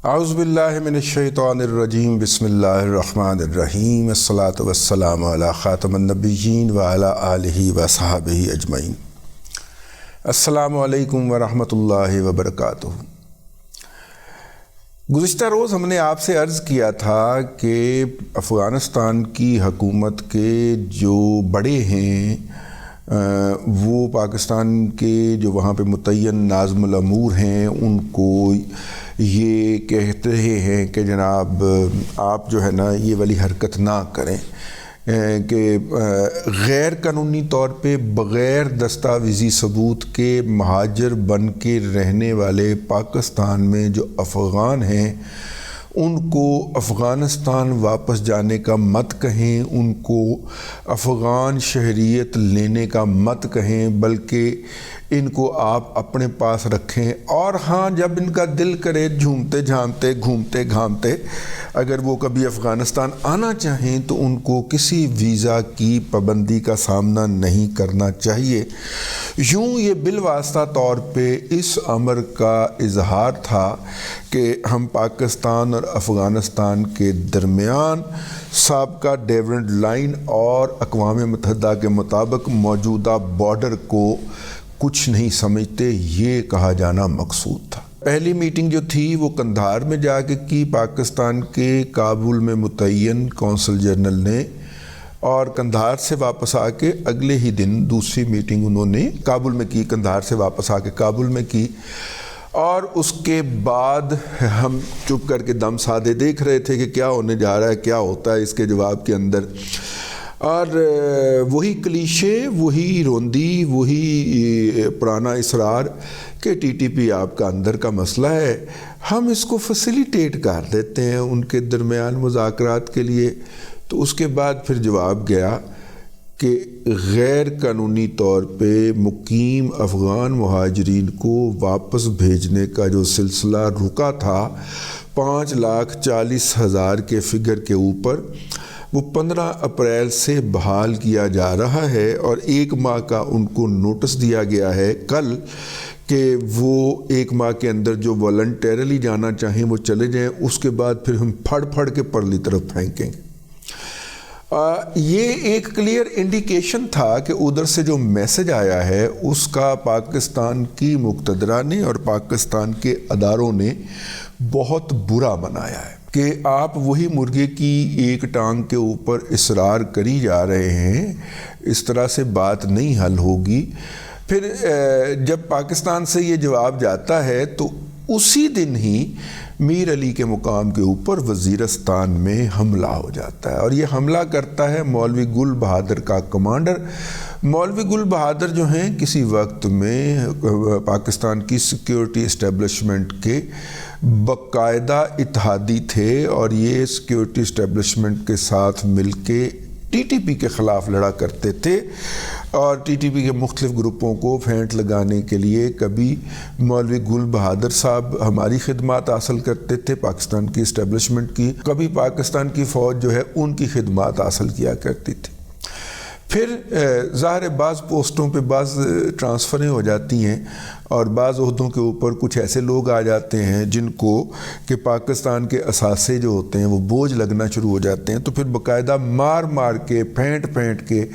اعوذ باللہ من الشیطان الرجیم بسم اللہ الرحمن الرحیم الصلاۃ والسلام علی خاتم النبیین وعلی آلہ وصحبہ اجمعین۔ السلام علیکم ورحمۃ اللہ وبرکاتہ۔ گزشتہ روز ہم نے آپ سے عرض کیا تھا کہ افغانستان کی حکومت کے جو بڑے ہیں وہ پاکستان کے جو وہاں پہ متعین ناظم الامور ہیں ان کو یہ کہتے رہے ہیں کہ جناب آپ جو ہے نا یہ والی حرکت نہ کریں کہ غیر قانونی طور پہ بغیر دستاویزی ثبوت کے مہاجر بن کے رہنے والے پاکستان میں جو افغان ہیں ان کو افغانستان واپس جانے کا مت کہیں، ان کو افغان شہریت لینے کا مت کہیں، بلکہ ان کو آپ اپنے پاس رکھیں، اور ہاں جب ان کا دل کرے جھومتے جھامتے گھومتے گھامتے اگر وہ کبھی افغانستان آنا چاہیں تو ان کو کسی ویزا کی پابندی کا سامنا نہیں کرنا چاہیے۔ یوں یہ بالواسطہ طور پہ اس امر کا اظہار تھا کہ ہم پاکستان اور افغانستان کے درمیان سابقہ ڈیورنٹ لائن اور اقوام متحدہ کے مطابق موجودہ بارڈر کو کچھ نہیں سمجھتے، یہ کہا جانا مقصود تھا۔ پہلی میٹنگ جو تھی وہ قندھار میں جا کے کی پاکستان کے کابل میں متعین قونصل جنرل نے، اور قندھار سے واپس آ کے اگلے ہی دن دوسری میٹنگ انہوں نے کابل میں کی، قندھار سے واپس آ کے کابل میں کی، اور اس کے بعد ہم چپ کر کے دم سادے دیکھ رہے تھے کہ کیا ہونے جا رہا ہے، کیا ہوتا ہے اس کے جواب کے اندر، اور وہی کلیشے، وہی روندی، وہی پرانا اصرار کہ ٹی ٹی پی آپ کا اندر کا مسئلہ ہے، ہم اس کو فیسیلیٹیٹ کر دیتے ہیں ان کے درمیان مذاکرات کے لیے۔ تو اس کے بعد پھر جواب گیا کہ غیر قانونی طور پہ مقیم افغان مہاجرین کو واپس بھیجنے کا جو سلسلہ رکا تھا 5,40,000 کے فگر کے اوپر، وہ 15 اپریل سے بحال کیا جا رہا ہے، اور 1 ماہ کا ان کو نوٹس دیا گیا ہے کل کہ وہ 1 ماہ کے اندر جو والنٹیرلی جانا چاہیں وہ چلے جائیں، اس کے بعد پھر ہم پھڑ کے پرلی طرف پھینکیں گے۔ یہ ایک کلیئر انڈیکیشن تھا کہ ادھر سے جو میسج آیا ہے اس کا پاکستان کی مقتدرہ نے اور پاکستان کے اداروں نے بہت برا منایا ہے کہ آپ وہی مرغے کی ایک ٹانگ کے اوپر اصرار کری جا رہے ہیں، اس طرح سے بات نہیں حل ہوگی۔ پھر جب پاکستان سے یہ جواب جاتا ہے تو اسی دن ہی میر علی کے مقام کے اوپر وزیرستان میں حملہ ہو جاتا ہے، اور یہ حملہ کرتا ہے مولوی گل بہادر کا کمانڈر۔ مولوی گل بہادر جو ہیں کسی وقت میں پاکستان کی سیکیورٹی اسٹیبلشمنٹ کے باقاعدہ اتحادی تھے، اور یہ سیکیورٹی اسٹیبلشمنٹ کے ساتھ مل کے ٹی ٹی پی کے خلاف لڑا کرتے تھے، اور ٹی ٹی پی کے مختلف گروپوں کو پھینٹ لگانے کے لیے کبھی مولوی گل بہادر صاحب ہماری خدمات حاصل کرتے تھے پاکستان کی اسٹیبلشمنٹ کی، کبھی پاکستان کی فوج جو ہے ان کی خدمات حاصل کیا کرتی تھی۔ پھر ظاہر بعض پوسٹوں پہ بعض ٹرانسفریں ہو جاتی ہیں، اور بعض عہدوں کے اوپر کچھ ایسے لوگ آ جاتے ہیں جن کو کہ پاکستان کے اثاثے جو ہوتے ہیں وہ بوجھ لگنا شروع ہو جاتے ہیں، تو پھر باقاعدہ مار کے پھینٹ کے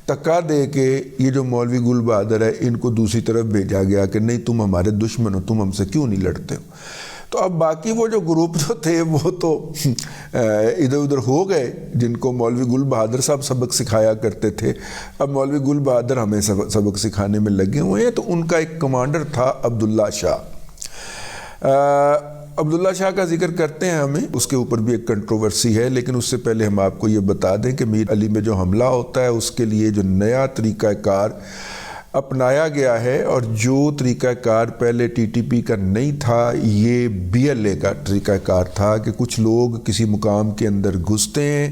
تکا دے کے یہ جو مولوی گل بہادر ہے ان کو دوسری طرف بھیجا گیا کہ نہیں تم ہمارے دشمن ہو، تم ہم سے کیوں نہیں لڑتے ہو۔ تو اب باقی وہ جو گروپ جو تھے وہ تو ادھر ادھر ہو گئے، جن کو مولوی گل بہادر صاحب سبق سکھایا کرتے تھے، اب مولوی گل بہادر ہمیں سبق سکھانے میں لگے ہوئے ہیں۔ تو ان کا ایک کمانڈر تھا عبداللہ شاہ۔ عبداللہ شاہ کا ذکر کرتے ہیں ہمیں، اس کے اوپر بھی ایک کنٹروورسی ہے، لیکن اس سے پہلے ہم آپ کو یہ بتا دیں کہ میر علی میں جو حملہ ہوتا ہے اس کے لیے جو نیا طریقہ کار اپنایا گیا ہے، اور جو طریقہ کار پہلے ٹی ٹی پی کا نہیں تھا، یہ بی ایل اے کا طریقہ کار تھا کہ کچھ لوگ کسی مقام کے اندر گھستے ہیں،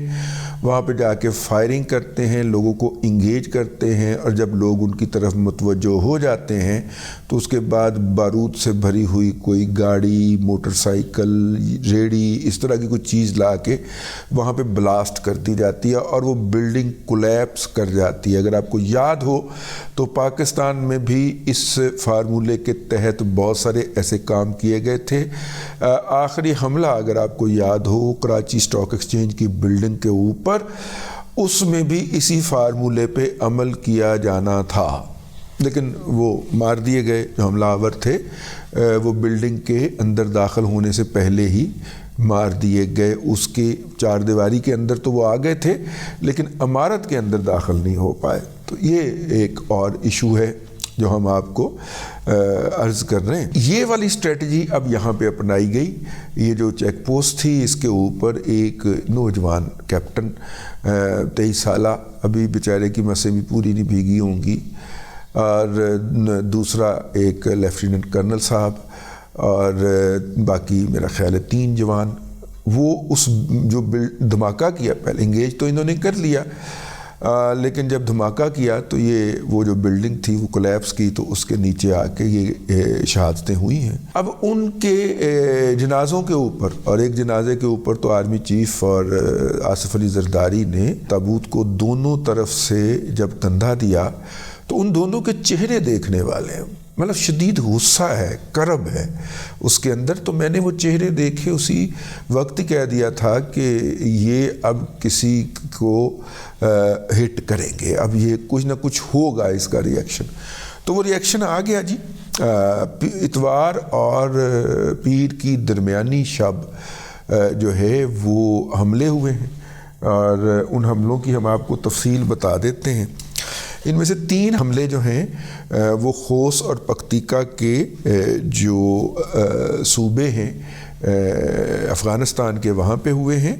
وہاں پہ جا کے فائرنگ کرتے ہیں، لوگوں کو انگیج کرتے ہیں، اور جب لوگ ان کی طرف متوجہ ہو جاتے ہیں تو اس کے بعد بارود سے بھری ہوئی کوئی گاڑی، موٹر سائیکل، ریڑھی، اس طرح کی کوئی چیز لا کے وہاں پہ بلاسٹ کر دی جاتی ہے، اور وہ بلڈنگ کولیپس کر جاتی ہے۔ اگر آپ کو یاد ہو تو پاکستان میں بھی اس فارمولے کے تحت بہت سارے ایسے کام کیے گئے تھے۔ آخری حملہ اگر آپ کو یاد ہو کراچی اسٹاک ایکسچینج کی بلڈنگ کے اوپر، اس میں بھی اسی فارمولے پہ عمل کیا جانا تھا، لیکن وہ مار دیے گئے جو حملہ آور تھے، وہ بلڈنگ کے اندر داخل ہونے سے پہلے ہی مار دیے گئے۔ اس کی چار دیواری کے اندر تو وہ آ گئے تھے لیکن عمارت کے اندر داخل نہیں ہو پائے۔ تو یہ ایک اور ایشو ہے جو ہم آپ کو عرض کر رہے ہیں۔ یہ والی اسٹریٹجی اب یہاں پہ اپنائی گئی۔ یہ جو چیک پوسٹ تھی اس کے اوپر ایک نوجوان کیپٹن 23 سالہ، ابھی بیچارے کی مسیں بھی پوری نہیں بھیگی ہوں گی، اور دوسرا ایک لیفٹیننٹ کرنل صاحب، اور باقی میرا خیال ہے 3 جوان، وہ اس جو دھماکہ کیا، پہلے انگیج تو انہوں نے کر لیا، لیکن جب دھماکہ کیا تو یہ وہ جو بلڈنگ تھی وہ کولیپس کی، تو اس کے نیچے آ کے یہ شہادتیں ہوئی ہیں۔ اب ان کے جنازوں کے اوپر، اور ایک جنازے کے اوپر تو آرمی چیف اور آصف علی زرداری نے تابوت کو دونوں طرف سے جب کندھا دیا تو ان دونوں کے چہرے دیکھنے والے ہیں، مطلب شدید غصہ ہے، کرب ہے اس کے اندر۔ تو میں نے وہ چہرے دیکھے، اسی وقت کہہ دیا تھا کہ یہ اب کسی کو ہٹ کریں گے، اب یہ کچھ نہ کچھ ہوگا اس کا ریئیکشن۔ تو وہ ریئیکشن آ گیا جی۔ اتوار اور پیر کی درمیانی شب جو ہے وہ حملے ہوئے ہیں، اور ان حملوں کی ہم آپ کو تفصیل بتا دیتے ہیں۔ ان میں سے 3 حملے جو ہیں وہ خوست اور پکتیکا کے جو صوبے ہیں افغانستان کے، وہاں پہ ہوئے ہیں،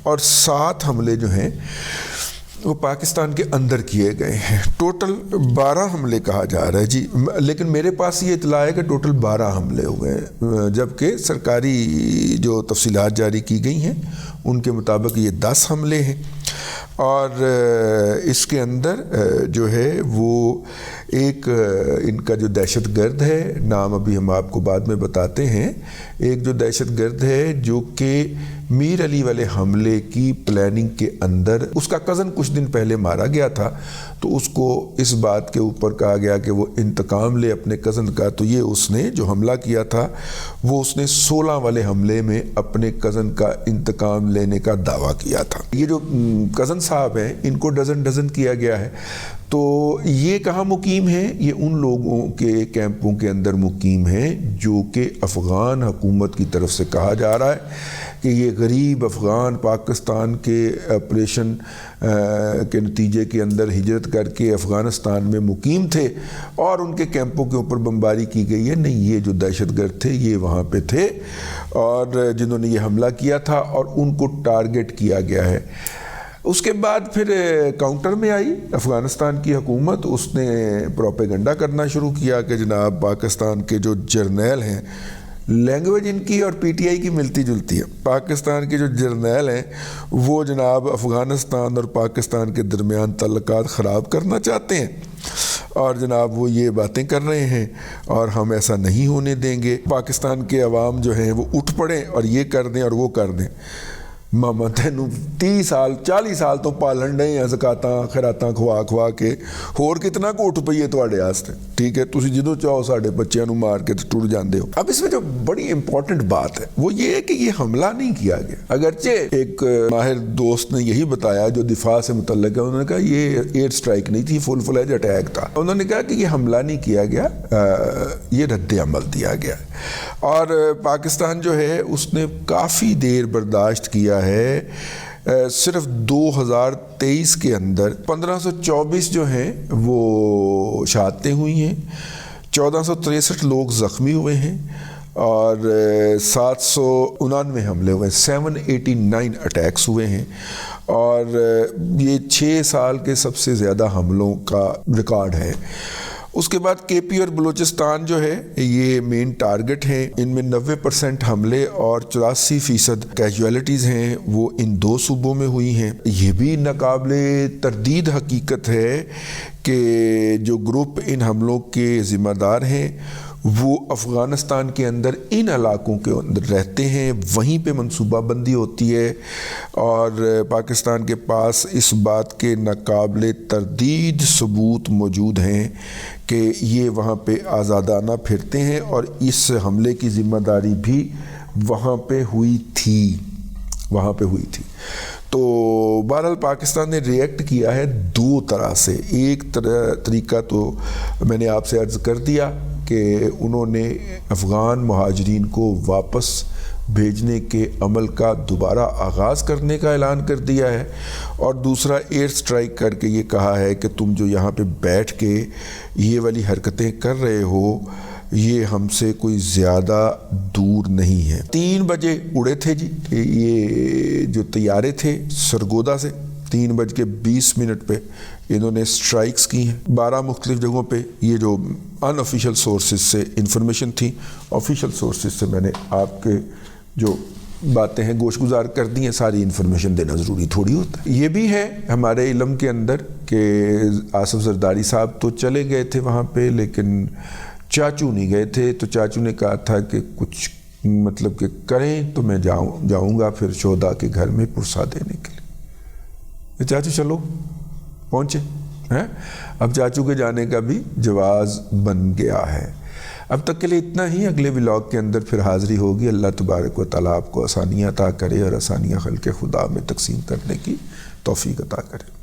اور 7 حملے جو ہیں وہ پاکستان کے اندر کیے گئے ہیں۔ ٹوٹل 12 حملے کہا جا رہا ہے جی، لیکن میرے پاس یہ اطلاع ہے کہ ٹوٹل 12 حملے ہوئے ہیں، جبکہ سرکاری جو تفصیلات جاری کی گئی ہیں ان کے مطابق یہ 10 حملے ہیں۔ اور اس کے اندر جو ہے وہ ایک ان کا جو دہشت گرد ہے، نام ابھی ہم آپ کو بعد میں بتاتے ہیں، ایک جو دہشت گرد ہے جو کہ میر علی والے حملے کی پلاننگ کے اندر، اس کا کزن کچھ دن پہلے مارا گیا تھا، تو اس کو اس بات کے اوپر کہا گیا کہ وہ انتقام لے اپنے کزن کا، تو یہ اس نے جو حملہ کیا تھا وہ اس نے 16 والے حملے میں اپنے کزن کا انتقام لینے کا دعویٰ کیا تھا۔ یہ جو کزن صاحب ہیں ان کو ڈزن کیا گیا ہے۔ تو یہ کہاں مقیم ہیں؟ یہ ان لوگوں کے کیمپوں کے اندر مقیم ہیں جو کہ افغان حکومت کی طرف سے کہا جا رہا ہے کہ یہ غریب افغان پاکستان کے آپریشن کے نتیجے کے اندر ہجرت کر کے افغانستان میں مقیم تھے، اور ان کے کیمپوں کے اوپر بمباری کی گئی ہے۔ نہیں، یہ جو دہشت گرد تھے یہ وہاں پہ تھے، اور جنہوں نے یہ حملہ کیا تھا، اور ان کو ٹارگٹ کیا گیا ہے۔ اس کے بعد پھر کاؤنٹر میں آئی افغانستان کی حکومت، اس نے پروپیگنڈا کرنا شروع کیا کہ جناب پاکستان کے جو جرنیل ہیں، لینگویج ان کی اور پی ٹی آئی کی ملتی جلتی ہے، پاکستان کے جو جرنیل ہیں وہ جناب افغانستان اور پاکستان کے درمیان تعلقات خراب کرنا چاہتے ہیں، اور جناب وہ یہ باتیں کر رہے ہیں اور ہم ایسا نہیں ہونے دیں گے۔ پاکستان کے عوام جو ہیں وہ اٹھ پڑیں اور یہ کر دیں اور وہ کر دیں۔ ماما تینوں 30 سال 40 سال تو پالن ڈے ہیں زکاتاں خیراتاں کھوا کھوا کے، ہور کتنا کو اٹھ پئی ہے تواڈے واسطے، ٹھیک ہے؟ تسی جدوں چاہو ساڈے بچیاں نوں مار کے ٹر جاندے ہو۔ اب اس میں جو بڑی امپورٹنٹ بات ہے وہ یہ ہے کہ یہ حملہ نہیں کیا گیا، اگرچہ ایک ماہر دوست نے یہی بتایا جو دفاع سے متعلق ہے، انہوں نے کہا یہ ایئر سٹرائک نہیں تھی، فل فلیج اٹیک تھا۔ انہوں نے کہا کہ یہ حملہ نہیں کیا گیا، یہ رد عمل دیا گیا، اور پاکستان جو ہے اس نے کافی دیر برداشت کیا ہے۔ صرف 2023 کے اندر 1524 جو ہیں وہ شہادتیں ہوئی ہیں، 1463 لوگ زخمی ہوئے ہیں، اور 799 حملے ہوئے، 789 اٹیکس ہوئے ہیں، اور یہ 6 سال کے سب سے زیادہ حملوں کا ریکارڈ ہے۔ اس کے بعد کے پی اور بلوچستان جو ہے یہ مین ٹارگٹ ہیں، ان میں 90% حملے اور 84% کیجویلٹیز ہیں وہ ان 2 صوبوں میں ہوئی ہیں۔ یہ بھی ناقابل تردید حقیقت ہے کہ جو گروپ ان حملوں کے ذمہ دار ہیں وہ افغانستان کے اندر ان علاقوں کے اندر رہتے ہیں، وہیں پہ منصوبہ بندی ہوتی ہے، اور پاکستان کے پاس اس بات کے ناقابل تردید ثبوت موجود ہیں کہ یہ وہاں پہ آزادانہ پھرتے ہیں، اور اس حملے کی ذمہ داری بھی وہاں پہ ہوئی تھی۔ تو بہرحال پاکستان نے ریئیکٹ کیا ہے دو طرح سے۔ ایک طریقہ تو میں نے آپ سے عرض کر دیا کہ انہوں نے افغان مہاجرین کو واپس بھیجنے کے عمل کا دوبارہ آغاز کرنے کا اعلان کر دیا ہے، اور دوسرا ایئر سٹرائک کر کے یہ کہا ہے کہ تم جو یہاں پہ بیٹھ کے یہ والی حرکتیں کر رہے ہو یہ ہم سے کوئی زیادہ دور نہیں ہے۔ 3 بجے اڑے تھے جی یہ جو طیارے تھے سرگودا سے، 3:20 پہ انہوں نے سٹرائکس کی ہیں 12 مختلف جگہوں پہ۔ یہ جو ان آفیشیل سورسز سے انفارمیشن تھی، آفیشیل سورسز سے میں نے آپ کے جو باتیں ہیں گوش گزار کر دی ہیں، ساری انفارمیشن دینا ضروری تھوڑی ہوتا ہے۔ یہ بھی ہے ہمارے علم کے اندر کہ آصف زرداری صاحب تو چلے گئے تھے وہاں پہ، لیکن چاچو نہیں گئے تھے، تو چاچو نے کہا تھا کہ کچھ مطلب کہ کریں تو میں جاؤں گا پھر شہداء کے گھر میں پرسہ دینے کے لیے۔ چاچو چلو پہنچے ہیں، اب چاچو کے جانے کا بھی جواز بن گیا ہے۔ اب تک کے لیے اتنا ہی، اگلے ولاگ کے اندر پھر حاضری ہوگی۔ اللہ تبارک و تعالیٰ آپ کو آسانیاں عطا کرے اور آسانیاں خلق خدا میں تقسیم کرنے کی توفیق عطا کرے۔